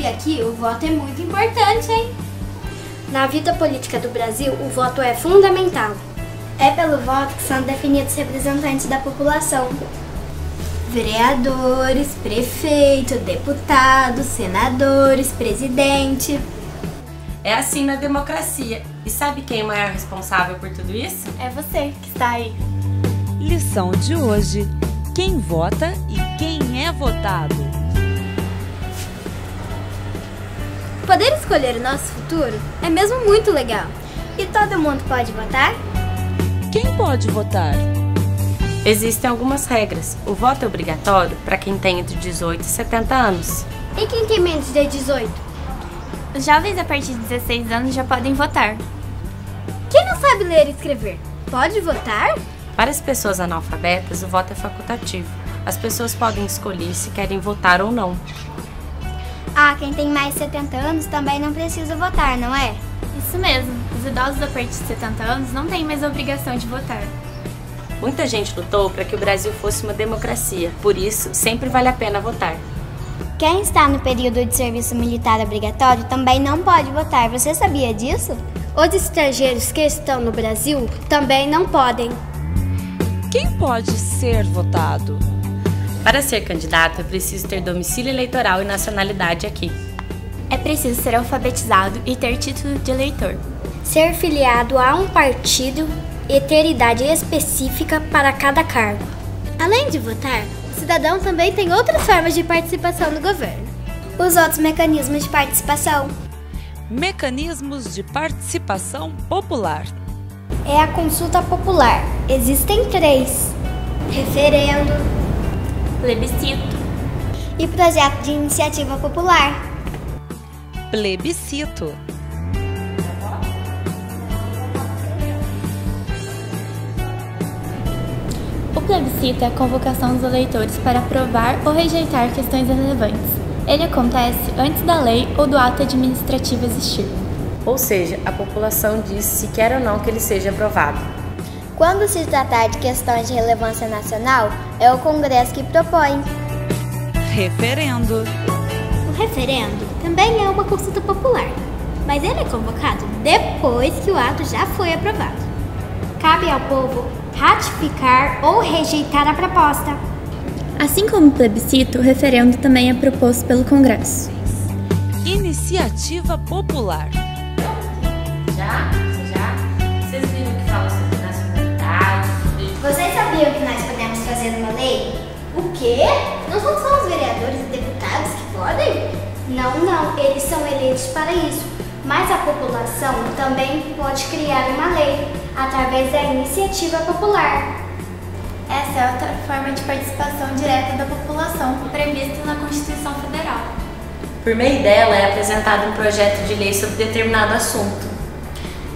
E aqui o voto é muito importante, hein? Na vida política do Brasil, o voto é fundamental. É pelo voto que são definidos representantes da população. Vereadores, prefeito, deputados, senadores, presidente. É assim na democracia. E sabe quem é o maior responsável por tudo isso? É você que está aí. Lição de hoje: quem vota e quem é votado. Poder escolher o nosso futuro é mesmo muito legal. E todo mundo pode votar? Quem pode votar? Existem algumas regras. O voto é obrigatório para quem tem entre 18 e 70 anos. E quem tem menos de 18? Os jovens a partir de 16 anos já podem votar. Quem não sabe ler e escrever, pode votar? Para as pessoas analfabetas, o voto é facultativo. As pessoas podem escolher se querem votar ou não. Ah, quem tem mais de 70 anos também não precisa votar, não é? Isso mesmo, os idosos a partir de 70 anos não têm mais a obrigação de votar. Muita gente lutou para que o Brasil fosse uma democracia, por isso sempre vale a pena votar. Quem está no período de serviço militar obrigatório também não pode votar, você sabia disso? Os estrangeiros que estão no Brasil também não podem. Quem pode ser votado? Para ser candidato, é preciso ter domicílio eleitoral e nacionalidade aqui. É preciso ser alfabetizado e ter título de eleitor. Ser filiado a um partido e ter idade específica para cada cargo. Além de votar, o cidadão também tem outras formas de participação no governo. Os outros mecanismos de participação. Mecanismos de participação popular. É a consulta popular. Existem 3. Referendo Plebiscito e projeto de iniciativa popular. Plebiscito. O plebiscito é a convocação dos eleitores para aprovar ou rejeitar questões relevantes. Ele acontece antes da lei ou do ato administrativo existir. Ou seja, a população diz se quer ou não que ele seja aprovado. Quando se tratar de questões de relevância nacional, é o Congresso que propõe. Referendo. O referendo também é uma consulta popular, mas ele é convocado depois que o ato já foi aprovado. Cabe ao povo ratificar ou rejeitar a proposta. Assim como o plebiscito, o referendo também é proposto pelo Congresso. Iniciativa popular. Já? Vocês viram que fala sobre nacionalidade? Vocês sabiam que nós podemos fazer uma lei? O quê? Não são só os vereadores e deputados que podem? Não, eles são eleitos para isso. Mas a população também pode criar uma lei através da iniciativa popular. Essa é outra forma de participação direta da população, prevista na Constituição Federal. Por meio dela é apresentado um projeto de lei sobre determinado assunto.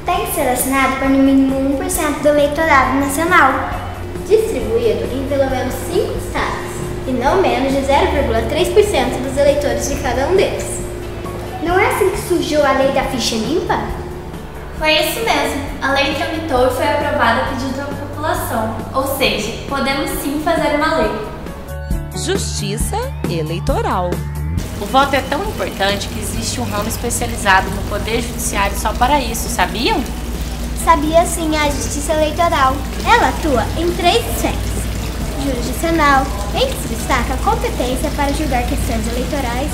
Tem que ser assinado por no mínimo 1% do eleitorado nacional, distribuído em pelo menos 5 estados, e não menos de 0,3% dos eleitores de cada um deles. Não é assim que surgiu a lei da ficha limpa? Foi isso mesmo. A lei tramitou e foi aprovada a pedido da população. Ou seja, podemos sim fazer uma lei. Justiça eleitoral. O voto é tão importante que existe um ramo especializado no Poder Judiciário só para isso, sabiam? Sabia sim, a Justiça Eleitoral. Ela atua em 3 esferas. Jurisdicional, em que se destaca a competência para julgar questões eleitorais.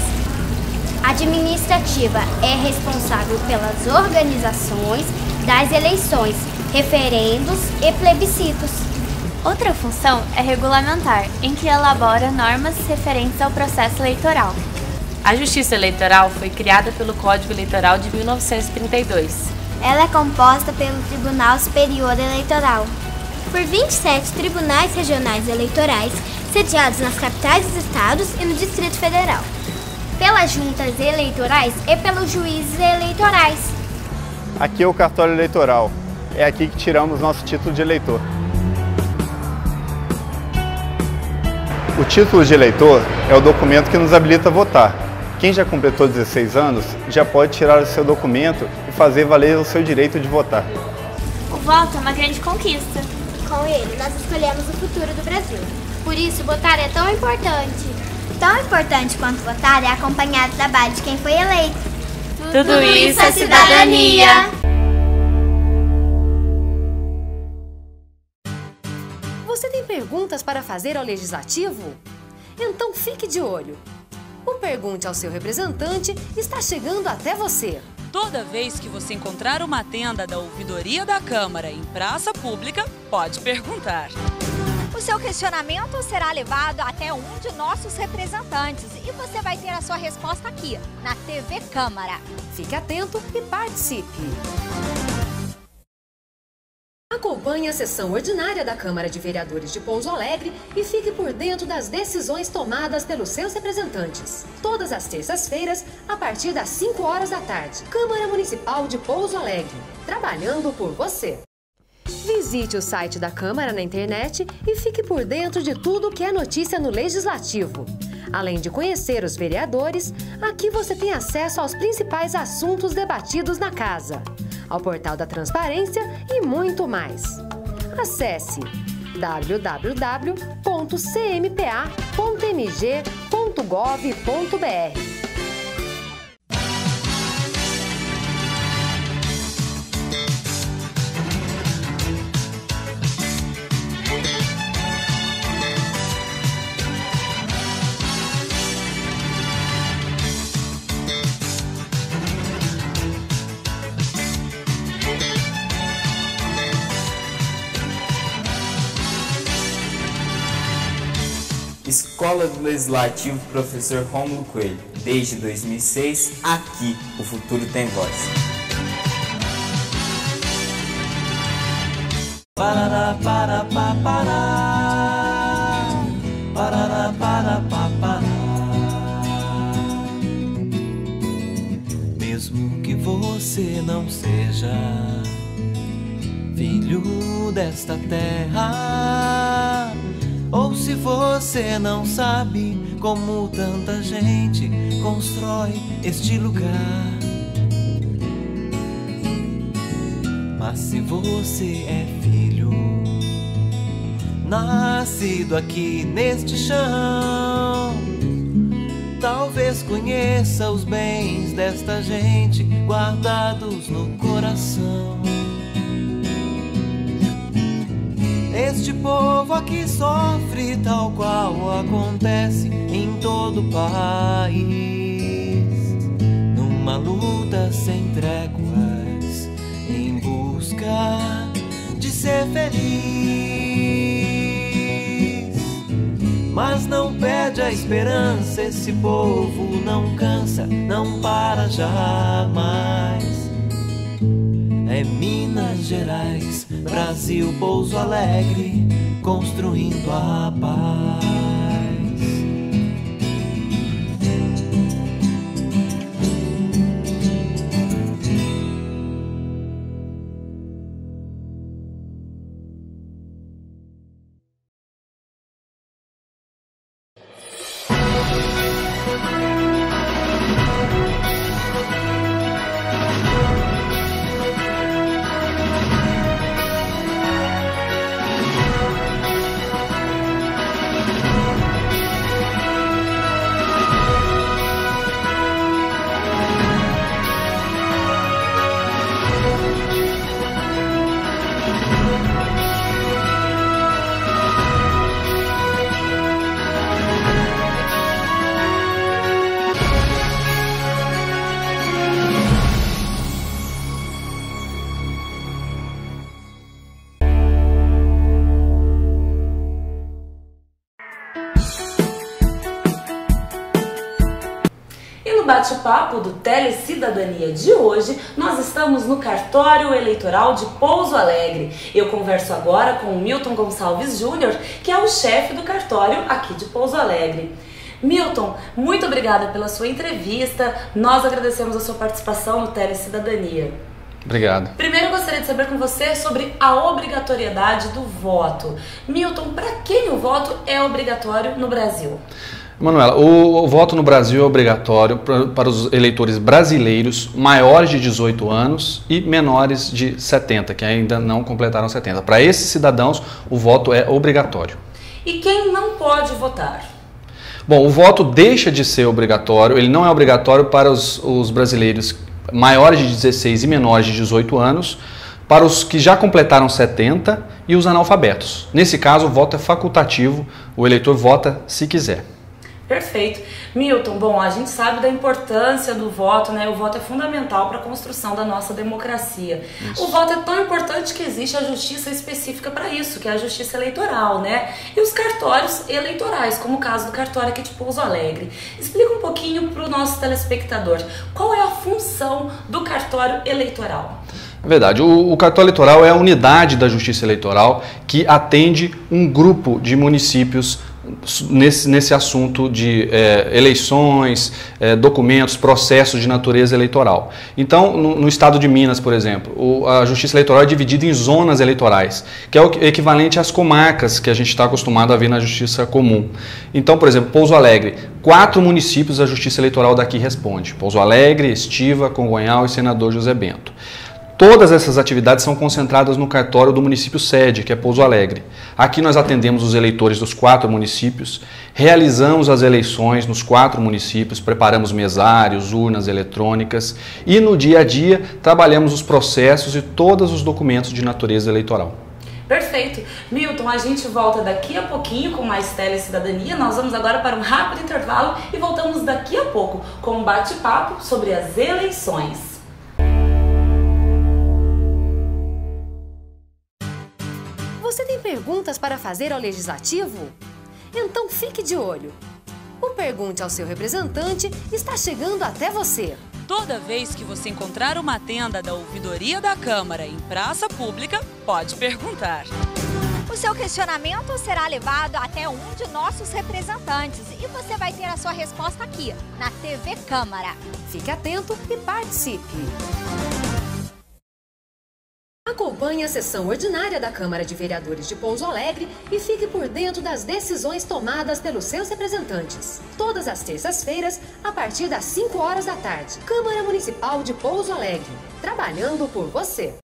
Administrativa é responsável pelas organizações das eleições, referendos e plebiscitos. Outra função é regulamentar, em que elabora normas referentes ao processo eleitoral. A Justiça Eleitoral foi criada pelo Código Eleitoral de 1932. Ela é composta pelo Tribunal Superior Eleitoral, por 27 tribunais regionais eleitorais, sediados nas capitais dos estados e no Distrito Federal, pelas juntas eleitorais e pelos juízes eleitorais. Aqui é o cartório eleitoral. É aqui que tiramos nosso título de eleitor. O título de eleitor é o documento que nos habilita a votar. Quem já completou 16 anos já pode tirar o seu documento e fazer valer o seu direito de votar. O voto é uma grande conquista. Com ele, nós escolhemos o futuro do Brasil. Por isso, votar é tão importante. Tão importante quanto votar é acompanhar o trabalho de quem foi eleito. Tudo isso é cidadania! Você tem perguntas para fazer ao Legislativo? Então fique de olho. O Pergunte ao seu representante está chegando até você. Toda vez que você encontrar uma tenda da Ouvidoria da Câmara em praça pública, pode perguntar. O seu questionamento será levado até um de nossos representantes e você vai ter a sua resposta aqui, na TV Câmara. Fique atento e participe! Acompanhe a sessão ordinária da Câmara de Vereadores de Pouso Alegre e fique por dentro das decisões tomadas pelos seus representantes. Todas as terças-feiras, a partir das 5 horas da tarde. Câmara Municipal de Pouso Alegre, trabalhando por você. Visite o site da Câmara na internet e fique por dentro de tudo que é notícia no Legislativo. Além de conhecer os vereadores, aqui você tem acesso aos principais assuntos debatidos na Casa, ao portal da Transparência e muito mais. Acesse www.cmpa.mg.gov.br. Escola do Legislativo Professor Rômulo Coelho. Desde 2006, aqui o futuro tem voz. Parará, para, pa, pará. Parará, para, pa, pará. Mesmo que você não seja filho desta terra, ou se você não sabe como tanta gente constrói este lugar, mas se você é filho, nascido aqui neste chão, talvez conheça os bens desta gente guardados no coração. Este povo aqui sofre tal qual acontece em todo o país, numa luta sem tréguas, em busca de ser feliz. Mas não perde a esperança, esse povo não cansa, não para jamais. É Minas Gerais, Brasil, Pouso Alegre, construindo a paz. No bate-papo do Telecidadania de hoje, nós estamos no Cartório Eleitoral de Pouso Alegre. Eu converso agora com o Milton Gonçalves Júnior, que é o chefe do cartório aqui de Pouso Alegre. Milton, muito obrigada pela sua entrevista. Nós agradecemos a sua participação no Telecidadania. Obrigado. Primeiro eu gostaria de saber com você sobre a obrigatoriedade do voto. Milton, para quem o voto é obrigatório no Brasil? Manuela, o voto no Brasil é obrigatório para os eleitores brasileiros maiores de 18 anos e menores de 70, que ainda não completaram 70. Para esses cidadãos, o voto é obrigatório. E quem não pode votar? Bom, o voto deixa de ser obrigatório, ele não é obrigatório para os brasileiros maiores de 16 e menores de 18 anos, para os que já completaram 70 e os analfabetos. Nesse caso, o voto é facultativo, o eleitor vota se quiser. Perfeito. Milton, bom, a gente sabe da importância do voto, né? O voto é fundamental para a construção da nossa democracia. Isso. O voto é tão importante que existe a justiça específica para isso, que é a justiça eleitoral, né? E os cartórios eleitorais, como o caso do cartório aqui de Pouso Alegre. Explica um pouquinho para o nosso telespectador, qual é a função do cartório eleitoral? É verdade, o cartório eleitoral é a unidade da justiça eleitoral que atende um grupo de municípios nesse assunto de eleições, documentos, processos de natureza eleitoral. Então, no estado de Minas, por exemplo, a justiça eleitoral é dividida em zonas eleitorais, que é o equivalente às comarcas que a gente está acostumado a ver na justiça comum. Então, por exemplo, Pouso Alegre, 4 municípios a justiça eleitoral daqui responde: Pouso Alegre, Estiva, Congonhal e Senador José Bento. Todas essas atividades são concentradas no cartório do município sede, que é Pouso Alegre. Aqui nós atendemos os eleitores dos 4 municípios, realizamos as eleições nos 4 municípios, preparamos mesários, urnas eletrônicas e no dia a dia trabalhamos os processos e todos os documentos de natureza eleitoral. Perfeito. Milton, a gente volta daqui a pouquinho com mais Telecidadania. Nós vamos agora para um rápido intervalo e voltamos daqui a pouco com um bate-papo sobre as eleições. Você tem perguntas para fazer ao Legislativo? Então fique de olho. O Pergunte ao seu representante está chegando até você. Toda vez que você encontrar uma tenda da Ouvidoria da Câmara em praça pública, pode perguntar. O seu questionamento será levado até um de nossos representantes e você vai ter a sua resposta aqui, na TV Câmara. Fique atento e participe. Acompanhe a sessão ordinária da Câmara de Vereadores de Pouso Alegre e fique por dentro das decisões tomadas pelos seus representantes. Todas as terças-feiras, a partir das 5 horas da tarde. Câmara Municipal de Pouso Alegre, trabalhando por você.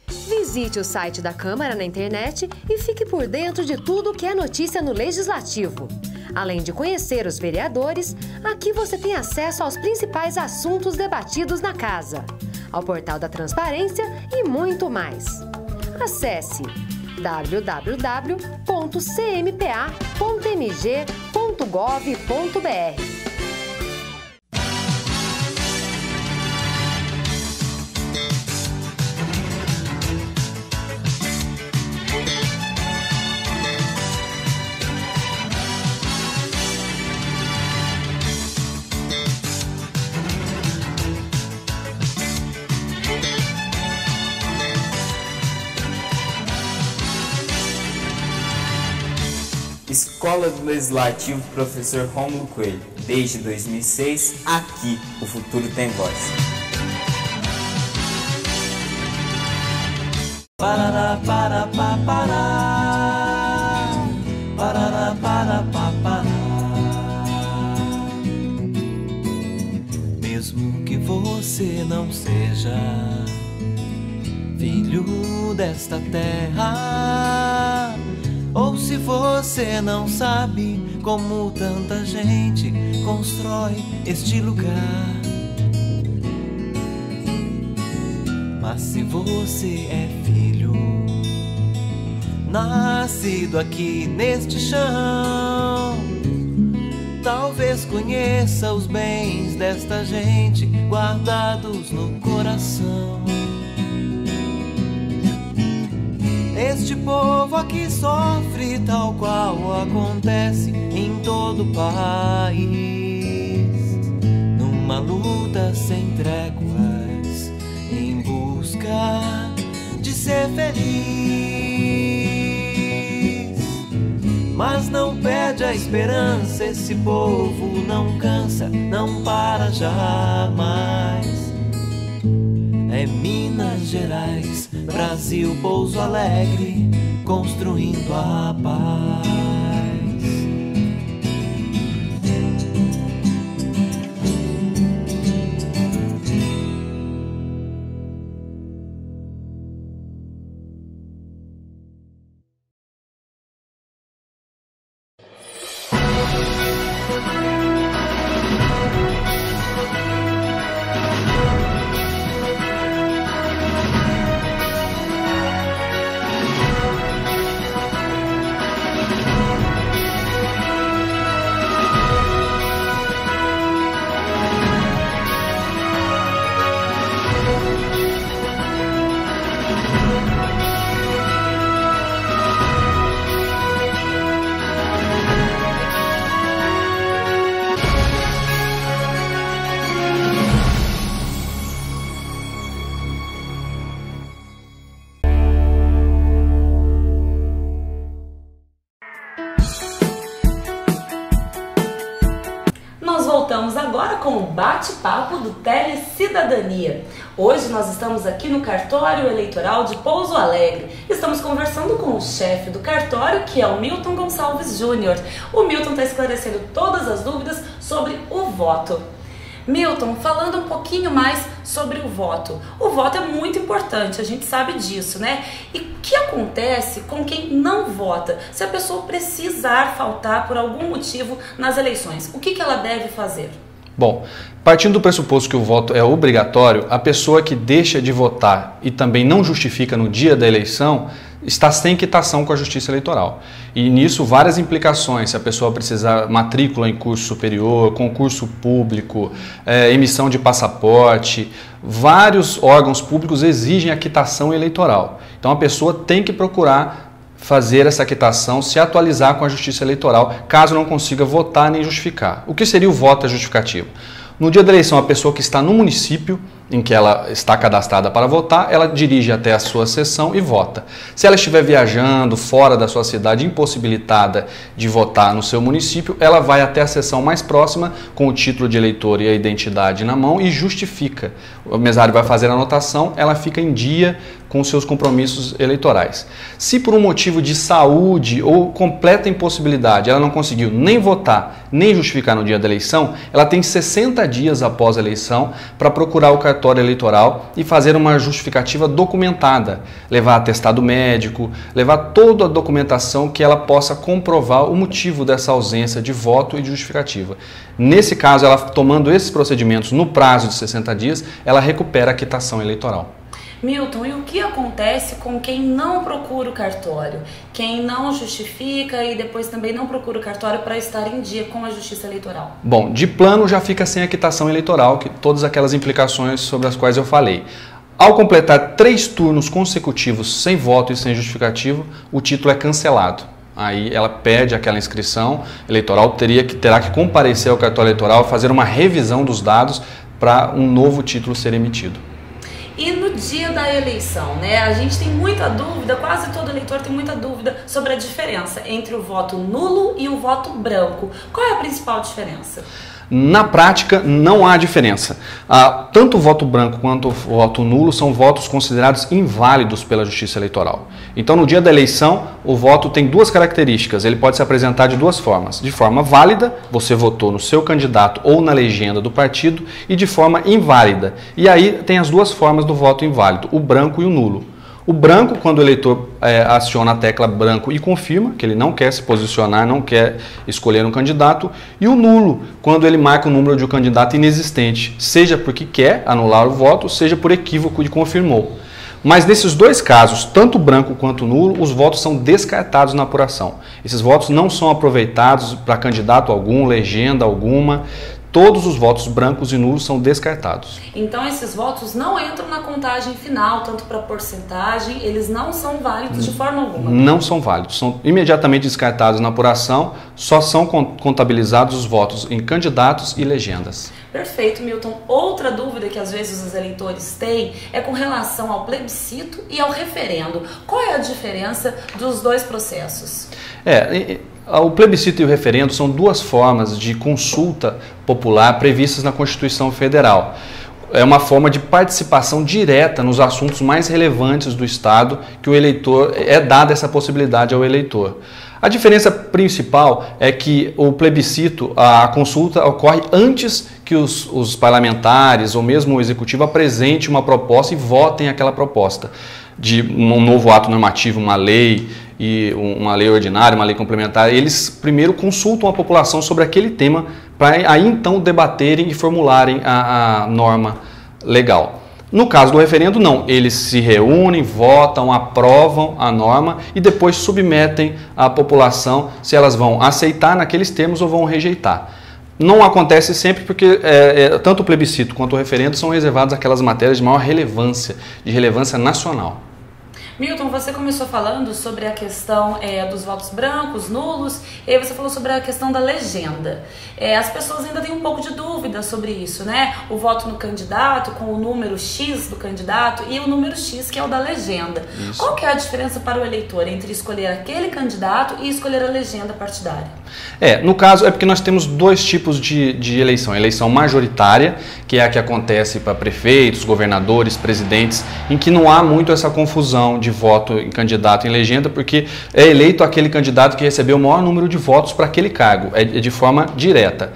Visite o site da Câmara na internet e fique por dentro de tudo que é notícia no Legislativo. Além de conhecer os vereadores, aqui você tem acesso aos principais assuntos debatidos na Casa, ao portal da Transparência e muito mais. Acesse www.cmpa.mg.gov.br. Escola do Legislativo Professor Rômulo Coelho. Desde 2006, aqui o futuro tem voz. Parará, para, pa, pará. Parará, para, pa, pará. Mesmo que você não seja filho desta terra, ou se você não sabe como tanta gente constrói este lugar, mas se você é filho, nascido aqui neste chão, talvez conheça os bens desta gente guardados no coração. Este povo aqui sofre tal qual acontece em todo o país, numa luta sem tréguas, em busca de ser feliz. Mas não perde a esperança, esse povo não cansa, não para jamais. É Minas Gerais, Brasil, Pouso Alegre, construindo a paz. agora com o bate-papo do Telecidadania. Hoje nós estamos aqui no Cartório Eleitoral de Pouso Alegre. Estamos conversando com o chefe do cartório, que é o Milton Gonçalves Júnior. O Milton está esclarecendo todas as dúvidas sobre o voto. Milton, falando um pouquinho mais sobre o voto. O voto é muito importante, a gente sabe disso, né? E o que acontece com quem não vota? Se a pessoa precisar faltar por algum motivo nas eleições, o que ela deve fazer? Bom, partindo do pressuposto que o voto é obrigatório, a pessoa que deixa de votar e também não justifica no dia da eleição está sem quitação com a Justiça Eleitoral. E nisso várias implicações, se a pessoa precisar matrícula em curso superior, concurso público, emissão de passaporte, vários órgãos públicos exigem a quitação eleitoral. Então a pessoa tem que procurar fazer essa quitação, se atualizar com a Justiça Eleitoral, caso não consiga votar nem justificar. O que seria o voto justificativo? No dia da eleição, a pessoa que está no município em que ela está cadastrada para votar, ela dirige até a sua sessão e vota. Se ela estiver viajando fora da sua cidade, impossibilitada de votar no seu município, ela vai até a sessão mais próxima com o título de eleitor e a identidade na mão e justifica. O mesário vai fazer a anotação, ela fica em dia com seus compromissos eleitorais. Se por um motivo de saúde ou completa impossibilidade ela não conseguiu nem votar, nem justificar no dia da eleição, ela tem 60 dias após a eleição para procurar o cartório eleitoral e fazer uma justificativa documentada, levar atestado médico, levar toda a documentação que ela possa comprovar o motivo dessa ausência de voto e de justificativa. Nesse caso, ela tomando esses procedimentos no prazo de 60 dias, ela recupera a quitação eleitoral. Milton, e o que acontece com quem não procura o cartório? Quem não justifica e depois também não procura o cartório para estar em dia com a Justiça Eleitoral? Bom, de plano já fica sem a quitação eleitoral, que todas aquelas implicações sobre as quais eu falei. Ao completar 3 turnos consecutivos sem voto e sem justificativo, o título é cancelado. Aí ela perde aquela inscrição eleitoral, terá que comparecer ao cartório eleitoral, fazer uma revisão dos dados para um novo título ser emitido. E no dia da eleição, né? A gente tem muita dúvida, quase todo eleitor tem muita dúvida sobre a diferença entre o voto nulo e o voto branco. Qual é a principal diferença? Na prática, não há diferença. Tanto o voto branco quanto o voto nulo são votos considerados inválidos pela Justiça Eleitoral. Então, no dia da eleição, o voto tem 2 características. Ele pode se apresentar de 2 formas. De forma válida, você votou no seu candidato ou na legenda do partido, e de forma inválida. E aí tem as 2 formas do voto inválido, o branco e o nulo. O branco, quando o eleitor aciona a tecla branco e confirma que ele não quer se posicionar, não quer escolher um candidato. E o nulo, quando ele marca o número de um candidato inexistente, seja porque quer anular o voto, seja por equívoco de confirmou. Mas nesses 2 casos, tanto o branco quanto o nulo, os votos são descartados na apuração. Esses votos não são aproveitados para candidato algum, legenda alguma. Todos os votos brancos e nulos são descartados. Então esses votos não entram na contagem final, tanto para porcentagem, eles não são válidos de forma alguma? Não são válidos, são imediatamente descartados na apuração, só são contabilizados os votos em candidatos e legendas. Perfeito, Milton. Outra dúvida que às vezes os eleitores têm é com relação ao plebiscito e ao referendo. Qual é a diferença dos 2 processos? O plebiscito e o referendo são 2 formas de consulta popular previstas na Constituição Federal. É uma forma de participação direta nos assuntos mais relevantes do Estado que o eleitor, é dada essa possibilidade ao eleitor. A diferença principal é que o plebiscito, a consulta ocorre antes que os parlamentares ou mesmo o executivo apresente uma proposta e votem aquela proposta de um novo ato normativo, uma lei e uma lei ordinária, uma lei complementar. Eles primeiro consultam a população sobre aquele tema para aí então debaterem e formularem a norma legal. No caso do referendo, não. Eles se reúnem, votam, aprovam a norma e depois submetem à população se elas vão aceitar naqueles termos ou vão rejeitar. Não acontece sempre porque tanto o plebiscito quanto o referendo são reservados àquelas matérias de maior relevância, de relevância nacional. Milton, você começou falando sobre a questão dos votos brancos, nulos, e aí você falou sobre a questão da legenda. As pessoas ainda têm um pouco de dúvida sobre isso, né? O voto no candidato com o número X do candidato e o número X que é o da legenda. Isso. Qual que é a diferença para o eleitor entre escolher aquele candidato e escolher a legenda partidária? No caso, é porque nós temos dois tipos de eleição. A eleição majoritária, que é a que acontece para prefeitos, governadores, presidentes, em que não há muito essa confusão de voto em candidato em legenda, porque é eleito aquele candidato que recebeu o maior número de votos para aquele cargo, é de forma direta.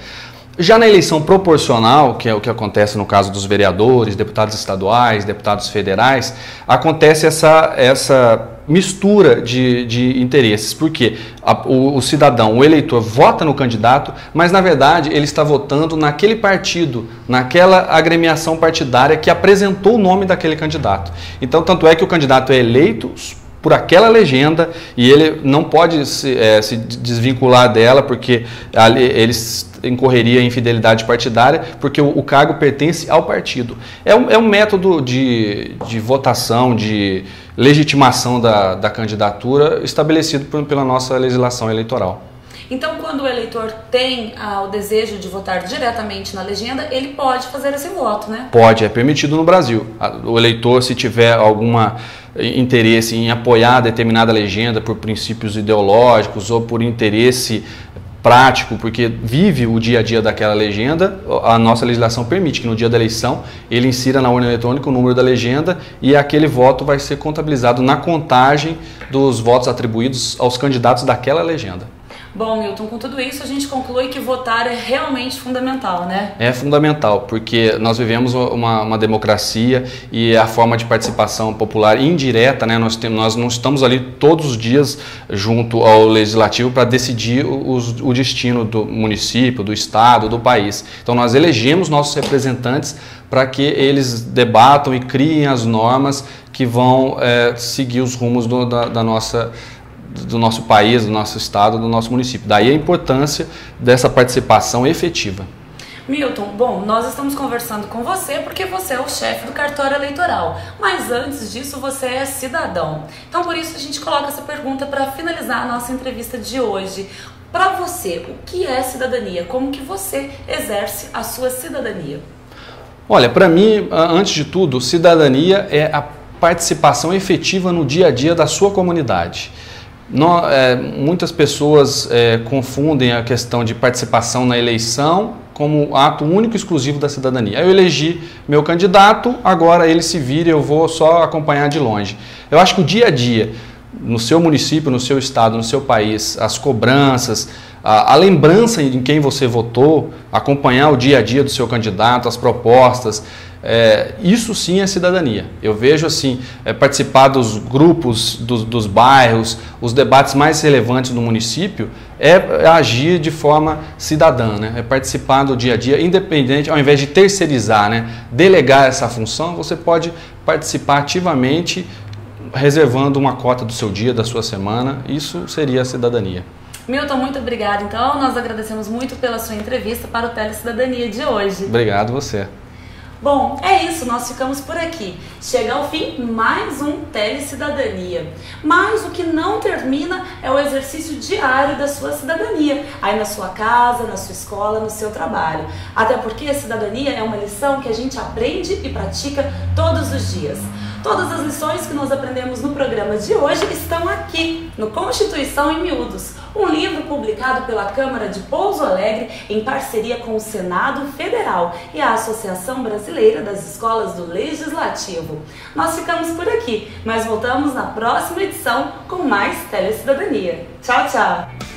Já na eleição proporcional, que é o que acontece no caso dos vereadores, deputados estaduais, deputados federais, acontece essa mistura de interesses, porque o cidadão, o eleitor, vota no candidato, mas na verdade ele está votando naquele partido, naquela agremiação partidária que apresentou o nome daquele candidato. Então, tanto é que o candidato é eleito por aquela legenda e ele não pode se desvincular dela, porque ele incorreria em infidelidade partidária, porque o cargo pertence ao partido. É um método de votação, de legitimação da candidatura estabelecido pela nossa legislação eleitoral. Então, quando o eleitor tem o desejo de votar diretamente na legenda, ele pode fazer esse voto, né? Pode, é permitido no Brasil. O eleitor, se tiver algum interesse em apoiar determinada legenda por princípios ideológicos ou por interesse prático, porque vive o dia a dia daquela legenda, a nossa legislação permite que no dia da eleição ele insira na urna eletrônica o número da legenda e aquele voto vai ser contabilizado na contagem dos votos atribuídos aos candidatos daquela legenda. Bom, Milton, com tudo isso a gente conclui que votar é realmente fundamental, né? É fundamental, porque nós vivemos uma democracia e a forma de participação popular indireta, né? Nós não estamos ali todos os dias junto ao legislativo para decidir o destino do município, do estado, do país. Então nós elegemos nossos representantes para que eles debatam e criem as normas que vão seguir os rumos do nosso país, do nosso estado, do nosso município. Daí a importância dessa participação efetiva. Milton, bom, nós estamos conversando com você porque você é o chefe do cartório eleitoral, mas antes disso você é cidadão. Então por isso a gente coloca essa pergunta para finalizar a nossa entrevista de hoje. Para você, o que é cidadania? Como que você exerce a sua cidadania? Olha, para mim, antes de tudo, cidadania é a participação efetiva no dia a dia da sua comunidade. Muitas pessoas confundem a questão de participação na eleição como ato único e exclusivo da cidadania. Eu elegi meu candidato, agora ele se vira e eu vou só acompanhar de longe. Eu acho que o dia a dia, no seu município, no seu estado, no seu país, as cobranças, a lembrança em quem você votou, acompanhar o dia a dia do seu candidato, as propostas, isso sim é cidadania. Eu vejo assim, participar dos grupos, dos bairros, os debates mais relevantes do município, é agir de forma cidadã, né? É participar do dia a dia, independente, ao invés de terceirizar, né? Delegar essa função, você pode participar ativamente, reservando uma cota do seu dia, da sua semana. Isso seria a cidadania. Milton, muito obrigada. Então, nós agradecemos muito pela sua entrevista para o Telecidadania de hoje. Obrigado você. Bom, é isso, nós ficamos por aqui. Chega ao fim mais um Telecidadania. Mas o que não termina é o exercício diário da sua cidadania, aí na sua casa, na sua escola, no seu trabalho. Até porque a cidadania é uma lição que a gente aprende e pratica todos os dias. Todas as lições que nós aprendemos no programa de hoje estão aqui, no Constituição em Miúdos, um livro publicado pela Câmara de Pouso Alegre em parceria com o Senado Federal e a Associação Brasileira das Escolas do Legislativo. Nós ficamos por aqui, mas voltamos na próxima edição com mais Telecidadania. Tchau, tchau!